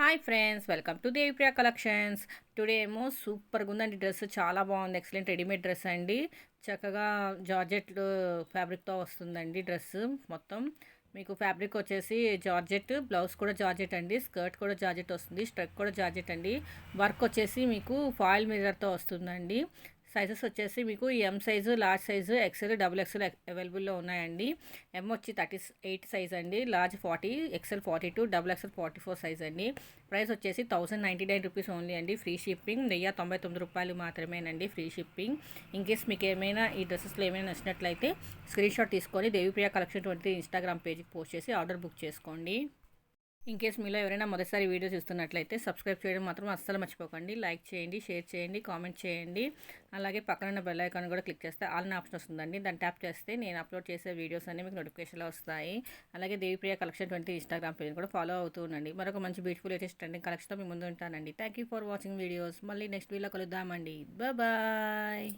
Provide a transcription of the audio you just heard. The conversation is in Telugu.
Hi friends, welcome to Devipriya collections. Today ఏమో సూపర్గా ఉందండి. డ్రెస్ చాలా బాగుంది. ఎక్సలెంట్ రెడీమేడ్ డ్రెస్ అండి. చక్కగా జార్జెట్ ఫ్యాబ్రిక్తో వస్తుందండి డ్రెస్ మొత్తం. మీకు ఫ్యాబ్రిక్ వచ్చేసి జార్జెట్, బ్లౌజ్ కూడా జార్జెట్ అండి, స్కర్ట్ కూడా జార్జెట్ వస్తుంది, స్ట్రక్ కూడా జార్జెట్ అండి. వర్క్ వచ్చేసి మీకు ఫాయిల్ మిర్రర్తో వస్తుందండి. సైజెస్ వచ్చేసి మీకు M size, large size, XL, double XL అవైలబుల్లో ఉన్నాయండి. ఎం వచ్చి 38 సైజ్ అండి, large 40, XL 42, double XL 44 size అండి. ప్రైస్ వచ్చేసి 1099 రూపీస్ ఓన్లీ అండి. Free shipping. రూ. 199 మాత్రమేనండి ఫ్రీ షిప్పింగ్. ఇన్ కేస్ మీకు ఏమైనా ఈ డ్రెస్సెస్లో ఏమైనా నచ్చినట్లయితే స్క్రీన్ షాట్ తీసుకొని దేవిప్రియ కలెక్షన్ 20 ఇన్స్టాగ్రామ్ పేజ్కి పోస్ట్ చేసి ఆర్డర్ బుక్ చేసుకోండి. ఇన్ కేస్ మీలో ఎవరైనా మొదటిసారి వీడియో చూస్తున్నట్లయితే సబ్స్క్రైబ్ చేయడం మాత్రం అస్సలు మర్చిపోకండి. లైక్ చేయండి, షేర్ చేయండి, కామెంట్ చేయండి. అలాగే పక్కన ఉన్న బెల్ ఐకాన్ కూడా క్లిక్ చేస్తే ఆల్ ఆప్షన్ వస్తుందండి. దాన్ని ట్యాప్ చేస్తే నేను అప్లోడ్ చేసే వీడియోస్ అన్ని మీకు నోటిఫికేషన్లో వస్తాయి. అలాగే దేవిప్రియ కలెక్షన్ 20 ఇన్స్టాగ్రామ్ పేజ్ కూడా ఫాలో అవుతూ ఉండండి. మరొక మంచి బ్యూటిఫుల్ లేటెస్ట్ ట్రెండింగ్ కలెక్షన్తో మీ ముందు ఉంటానండి. Thank you for watching videos. మళ్ళీ నెక్స్ట్ వీడియోలో కలుద్దామండి. బాయ్.